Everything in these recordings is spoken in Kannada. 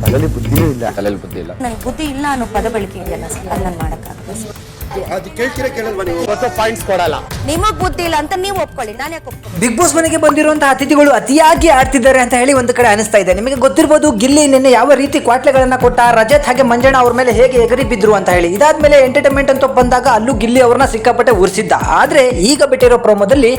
ತಲೆಯಲ್ಲಿ ಬುದ್ಧಿನೂ ಇಲ್ಲ. ತಲೆಯಲ್ಲಿ ಬುದ್ಧಿ ಇಲ್ಲ. ನನ್ಗೆ ಬುದ್ಧಿ ಇಲ್ಲ ಅನ್ನೋ ಪದ ಬಳಕೆ ಇದೆಯಲ್ಲ ಸರ್, ಅದು ನಾನು ಮಾಡೋಕ್ಕಾಗಲ್ಲ. ಅದು ಕೇಳಲ್ವಾ ನೀವು? ಪಾಯಿಂಟ್ಸ್ ಕೊಡಲ್ಲ. ನಿಮಗ್ ಬುದ್ಧಿ ಇಲ್ಲ ಅಂತ ನೀವು ಒಪ್ಕೊಳ್ಳಿ, ನಾನು ಯಾಕೆ ಒಪ್ಕೊಳ್ಳಿ? ಬಿಗ್ ಬಾಸ್ ಮನೆಗೆ ಬಂದಿರುವಂತಹ ಅತಿಥಿಗಳು ಅತಿಯಾಗಿ ಆಡ್ತಿದ್ದಾರೆ ಅಂತ ಹೇಳಿ ಒಂದು ಕಡೆ ಅನಿಸ್ತಾ ಇದೆ. ನಿಮಗೆ ಗೊತ್ತಿರಬಹುದು ಗಿಲ್ಲಿ ನಿನ್ನೆ ಯಾವ ರೀತಿ ಕ್ವಾಟ್ಲೆಗಳನ್ನ ಕೊಟ್ಟ, ರಜತ್ ಹಾಗೆ ಮಂಜಣ್ಣ ಅವ್ರ ಮೇಲೆ ಹೇಗೆ ಎಗರಿ ಬಿದ್ರು ಅಂತ ಹೇಳಿ. ಇದಾದ್ಮೇಲೆ ಎಂಟರ್ಟೈನ್ಮೆಂಟ್ ಅಂತ ಬಂದಾಗ ಅಲ್ಲೂ ಗಿಲ್ಲಿ ಅವ್ರನ್ನ ಸಿಕ್ಕಾಪಟ್ಟೆ ಉರಿಸಿದ್ದ. ಆದ್ರೆ ಈಗ ಬಿಟ್ಟಿರೋ ಪ್ರೋಮೋದಲ್ಲಿ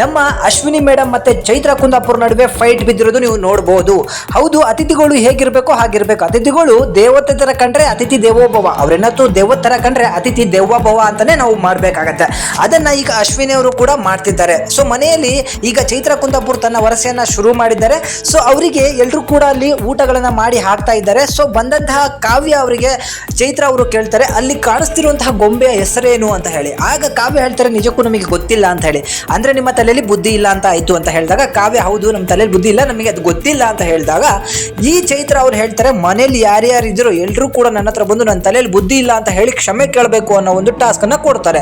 ನಮ್ಮ ಅಶ್ವಿನಿ ಮೇಡಮ್ ಮತ್ತೆ ಚೈತ್ರ ಕುಂದಾಪುರ್ ನಡುವೆ ಫೈಟ್ ಬಿದ್ದಿರೋದು ನೀವು ನೋಡಬಹುದು. ಹೌದು, ಅತಿಥಿಗಳು ಹೇಗಿರ್ಬೇಕು ಹಾಗಿರ್ಬೇಕು. ಅತಿಥಿಗಳು ದೇವತೆ ತರ ಕಂಡ್ರೆ ಅತಿಥಿ ದೇವೋಭವ, ಅವ್ರೇನತ್ತು ದೇವತೆ ತರ ಕಂಡ್ರೆ ಅತಿಥಿ ದೇವೋಭವ ಅಂತಾನೆ ನಾವು ಮಾಡ್ಬೇಕಾಗತ್ತೆ. ಅದನ್ನ ಈಗ ಅಶ್ವಿನಿ ಅವರು ಕೂಡ ಮಾಡ್ತಿದ್ದಾರೆ. ಸೊ ಮನೆಯಲ್ಲಿ ಈಗ ಚೈತ್ರ ಕುಂದಾಪುರ್ ತನ್ನ ವರಸೆಯನ್ನ ಶುರು ಮಾಡಿದ್ದಾರೆ. ಸೊ ಅವರಿಗೆ ಎಲ್ಲರೂ ಕೂಡ ಅಲ್ಲಿ ಊಟಗಳನ್ನ ಮಾಡಿ ಹಾಕ್ತಾ ಇದ್ದಾರೆ. ಸೊ ಬಂದಂತಹ ಕಾವ್ಯ ಅವರಿಗೆ ಚೈತ್ರ ಅವರು ಕೇಳ್ತಾರೆ, ಅಲ್ಲಿ ಕಾಣಿಸ್ತಿರುವಂತಹ ಗೊಂಬೆಯ ಹೆಸರೇನು ಅಂತ ಹೇಳಿ. ಆಗ ಕಾವ್ಯ ಹೇಳ್ತಾರೆ, ನಿಜಕ್ಕೂ ನಮಗೆ ಗೊತ್ತಿಲ್ಲ ಅಂತ ಹೇಳಿ. ಅಂದ್ರೆ ನಿಮ್ಮ ತಲೆಯಲ್ಲಿ ಬುದ್ಧಿ ಇಲ್ಲ ಅಂತ ಆಯ್ತು ಅಂತ ಹೇಳಿದಾಗ ಕಾವ್ಯ, ಹೌದು ನಮ್ಮ ತಲೆಯಲ್ಲಿ ಬುದ್ಧಿ ಇಲ್ಲ, ನಮಗೆ ಅದು ಗೊತ್ತಿಲ್ಲ ಅಂತ ಹೇಳಿದಾಗ ಈ ಚೈತ್ರ ಅವ್ರು ಹೇಳ್ತಾರೆ, ಮನೇಲಿ ಯಾರ್ಯಾರು ಇದ್ರು ಎಲ್ಲರೂ ಕೂಡ ನನ್ನ ಹತ್ರ ಬಂದು ನನ್ನ ತಲೆಯಲ್ಲಿ ಬುದ್ಧಿ ಇಲ್ಲ ಅಂತ ಹೇಳಿ ಕ್ಷಮೆ ಕೇಳಬೇಕು ಅನ್ನೋ ಒಂದು ಟಾಸ್ಕ್ ಅನ್ನ ಕೊಡ್ತಾರೆ.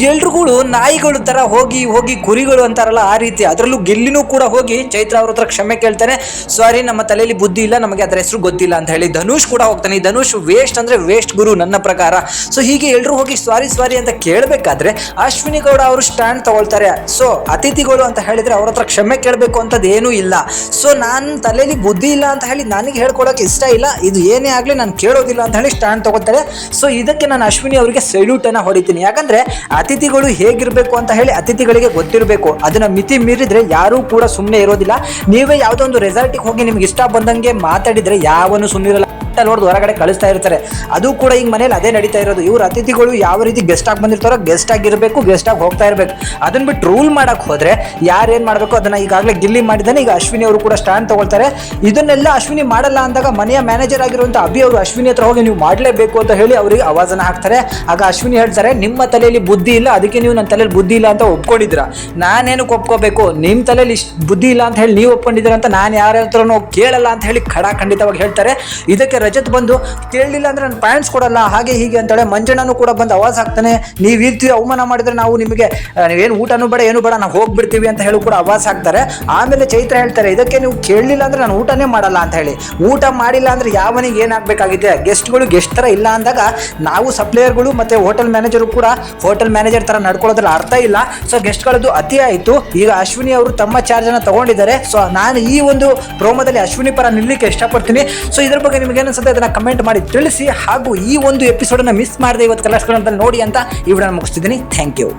ಎಲ್ರುಗಳು ನಾಯಿಗಳು ತರ ಹೋಗಿ ಹೋಗಿ ಕುರಿಗಳು ಅಂತಾರಲ್ಲ ಆ ರೀತಿ, ಅದರಲ್ಲೂ ಗಿಲ್ಲಿನೂ ಕೂಡ ಹೋಗಿ ಚೈತ್ರ ಅವ್ರ ಹತ್ರ ಕ್ಷಮೆ ಕೇಳ್ತಾನೆ. ಸಾರಿ, ನಮ್ಮ ತಲೆಯಲ್ಲಿ ಬುದ್ಧಿ ಇಲ್ಲ, ನಮಗೆ ಅದರ ಹೆಸರು ಗೊತ್ತಿಲ್ಲ ಅಂತ ಹೇಳಿ. ಧನುಷ್ ಕೂಡ ಹೋಗ್ತಾನೆ. ಧನುಷ್ ವೇಸ್ಟ್ ಅಂದ್ರೆ ವೇಸ್ಟ್ ಗುರು ನನ್ನ ಪ್ರಕಾರ. ಸೊ ಹೀಗೆ ಎಲ್ಲರೂ ಹೋಗಿ ಸಾರಿ ಅಂತ ಕೇಳಬೇಕಾದ್ರೆ ಅಶ್ವಿನಿ ಗೌಡ ಅವರು ಸ್ಟ್ಯಾಂಡ್ ತಗೊಳ್ತಾರೆ. ಸೊ ಅತಿಥಿಗಳು ಅಂತ ಹೇಳಿದ್ರೆ ಅವ್ರ ಹತ್ರ ಕ್ಷಮೆ ಕೇಳಬೇಕು ಅಂತದ್ದು ಏನೂ ಇಲ್ಲ. ಸೊ ನಾನು ತಲೆಯಲ್ಲಿ ಬುದ್ಧಿ ಇಲ್ಲ ಅಂತ ಹೇಳಿ ನನಗೆ ಹೇಳ್ಕೊಡೋಕೆ ಇಷ್ಟ ಇಲ್ಲ, ಇದು ಏನೇ ಆಗಲಿ ನಾನು ಕೇಳೋದಿಲ್ಲ ಅಂತ ಹೇಳಿ ಸ್ಟ್ಯಾಂಡ್ ತಗೊಳ್ತಾರೆ. ಸೊ ಇದಕ್ಕೆ ನಾನು ಅಶ್ವಿನಿ ಅವರಿಗೆ ಸೆಲ್ಯೂಟ್ ಅನ್ನ ಹೊಡಿತೀನಿ. ಯಾಕಂದ್ರೆ ಅತಿಥಿಗಳು ಹೇಗಿರ್ಬೇಕು ಅಂತ ಹೇಳಿ ಅತಿಥಿಗಳಿಗೆ ಗೊತ್ತಿರಬೇಕು. ಅದನ್ನ ಮಿತಿ ಮೀರಿದ್ರೆ ಯಾರೂ ಕೂಡ ಸುಮ್ಮನೆ ಇರೋದಿಲ್ಲ. ನೀವೇ ಯಾವುದೋ ಒಂದು ರೆಸಾರ್ಟಿಗೆ ಹೋಗಿ ನಿಮ್ಗೆ ಇಷ್ಟ ಬಂದಂಗೆ ಮಾತಾಡಿದ್ರೆ ಯಾವನು ಸುಮ್ಮನಿರಲ್ಲ, ನೋಡ್ದು ಹೊರಗಡೆ ಕಳಿಸ್ತಾ ಇರ್ತಾರೆ. ಅದು ಕೂಡ ಈಗ ಮನೇಲಿ ಅದೇ ನಡೀತಾ ಇರೋದು. ಇವ್ರ ಅತಿಥಿಗಳು ಯಾವ ರೀತಿ ಗೆಸ್ಟ್ ಆಗಿ ಬಂದಿರ್ತಾರೋ ಗೆಸ್ಟ್ ಆಗಿರ್ಬೇಕು, ಗೆಸ್ಟ್ ಆಗಿ ಹೋಗ್ತಾ ಇರ್ಬೇಕು. ಅದನ್ನ ಬಿಟ್ಟು ರೂಲ್ ಮಾಡಕ್ ಹೋದ್ರೆ ಯಾರೇನ್ ಮಾಡ್ಬೇಕು ಅದನ್ನ ಈಗಾಗಲೇ ಗಿಲ್ಲಿ ಮಾಡಿದ್ದಾನೆ. ಈಗ ಅಶ್ವಿನಿ ಅವರು ಕೂಡ ಸ್ಟ್ಯಾಂಡ್ ತಗೊಳ್ತಾರೆ. ಇದನ್ನೆಲ್ಲ ಅಶ್ವಿನಿ ಮಾಡಲ್ಲ ಅಂದಾಗ ಮನೆಯ ಮ್ಯಾನೇಜರ್ ಆಗಿರುವಂತ ಅಭಿ ಅವರು ಅಶ್ವಿನಿ ಹತ್ರ ಹೋಗಿ ನೀವು ಮಾಡಲೇಬೇಕು ಅಂತ ಹೇಳಿ ಅವರಿಗೆ ಆವಾಜನ ಹಾಕ್ತಾರೆ. ಆಗ ಅಶ್ವಿನಿ ಹೇಳ್ತಾರೆ, ನಿಮ್ಮ ತಲೆಯಲ್ಲಿ ಬುದ್ಧಿ ಇಲ್ಲ, ಅದಕ್ಕೆ ನೀವು ನನ್ನ ತಲೆಯಲ್ಲಿ ಬುದ್ಧಿ ಇಲ್ಲ ಅಂತ ಒಪ್ಕೊಂಡಿದ್ರ. ನಾನೇನಕ್ಕೆ ಒಪ್ಕೋಬೇಕು? ನಿಮ್ಮ ತಲೆಯಲ್ಲಿ ಬುದ್ಧಿ ಇಲ್ಲ ಅಂತ ಹೇಳಿ ನೀವು ಒಪ್ಕೊಂಡಿದ್ದೀರ ಅಂತ ನಾನು ಯಾರ ಹತ್ರನೂ ಕೇಳಲ್ಲ ಅಂತ ಹೇಳಿ ಖಂಡಿತವಾಗಿ ಹೇಳ್ತಾರೆ. ಇದಕ್ಕೆ ರಜತ್ ಬಂದು, ಕೇಳಲಿಲ್ಲ ಅಂದ್ರೆ ನಾನು ಪ್ಯಾಂಟ್ಸ್ ಕೊಡಲ್ಲ ಹಾಗೆ ಹೀಗೆ ಅಂತೇಳಿ. ಮಂಜಣ್ಣನು ಕೂಡ ಬಂದು ಆವಾಜ್ ಹಾಕ್ತಾನೆ, ನೀವು ಈ ರೀತಿ ಅವಮಾನ ಮಾಡಿದ್ರೆ ನಾವು ನಿಮಗೆ ನೀವೇನು ಊಟನೂ ಬೇಡ ಏನು ಬೇಡ ನಾವು ಹೋಗ್ಬಿಡ್ತೀವಿ ಅಂತ ಹೇಳಿ ಕೂಡ ಆವಾಜ್ ಹಾಕ್ತಾರೆ. ಆಮೇಲೆ ಚೈತ್ರ ಹೇಳ್ತಾರೆ, ಇದಕ್ಕೆ ನೀವು ಕೇಳಲಿಲ್ಲ ಅಂದ್ರೆ ನಾನು ಊಟನೇ ಮಾಡಲ್ಲ ಅಂತ ಹೇಳಿ. ಊಟ ಮಾಡಿಲ್ಲ ಅಂದ್ರೆ ಯಾವನಿಗೆ ಏನಾಗಬೇಕಾಗಿದೆ? ಗೆಸ್ಟ್ಗಳು ಗೆಸ್ಟ್ ತರ ಇಲ್ಲ ಅಂದಾಗ ನಾವು ಸಪ್ಲೈಯರ್ಗಳು ಮತ್ತೆ ಹೋಟೆಲ್ ಮ್ಯಾನೇಜರ್ ಕೂಡ ಹೋಟೆಲ್ ಮ್ಯಾನೇಜರ್ ತರ ನಡ್ಕೊಳ್ಳೋದ್ರಲ್ಲಿ ಅರ್ಥ ಇಲ್ಲ. ಸೊ ಗೆಸ್ಟ್ಗಳದ್ದು ಅತಿ ಆಯಿತು. ಈಗ ಅಶ್ವಿನಿ ಅವರು ತಮ್ಮ ಚಾರ್ಜ್ ಅನ್ನ ತಗೊಂಡಿದ್ದಾರೆ. ಸೊ ನಾನು ಈ ಒಂದು ಪ್ರೋಮೋದಲ್ಲಿ ಅಶ್ವಿನಿ ಪರ ನಿಲ್ಲಕ್ಕೆ ಇಷ್ಟಪಡ್ತೀನಿ. ಸೊ ಇದ್ರ ಬಗ್ಗೆ ನಿಮ್ಗೆ ಏನನ್ಸುತ್ತೆ ಅದನ್ನ ಕಮೆಂಟ್ ಮಾಡಿ ತಿಳಿಸಿ. ಹಾಗೂ ಈ ಒಂದು ಎಪಿಸೋಡನ್ನು ಮಿಸ್ ಮಾಡದೆ ಇವತ್ತು ಕಲರ್ಸ್ಗಳಂತ ನೋಡಿ ಅಂತ ಈ ವಿಡಿಯೋನ ಮುಗಿಸ್ತಿದ್ದೀನಿ. Thank you.